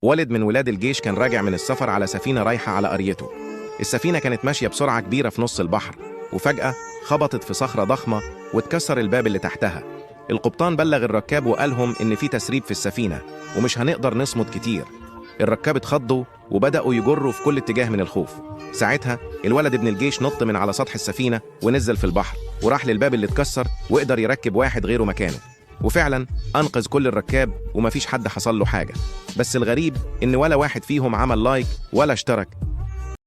والد من ولاد الجيش كان راجع من السفر على سفينة رايحة على قريته. السفينة كانت ماشية بسرعة كبيرة في نص البحر، وفجأة خبطت في صخرة ضخمة واتكسر الباب اللي تحتها. القبطان بلغ الركاب وقالهم إن في تسريب في السفينة ومش هنقدر نصمد كتير. الركاب اتخضوا وبدأوا يجروا في كل اتجاه من الخوف. ساعتها الولد ابن الجيش نط من على سطح السفينة ونزل في البحر وراح للباب اللي اتكسر وقدر يركب واحد غيره مكانه. وفعلا أنقذ كل الركاب ومفيش حد حصل له حاجة. بس الغريب إن ولا واحد فيهم عمل لايك ولا اشترك.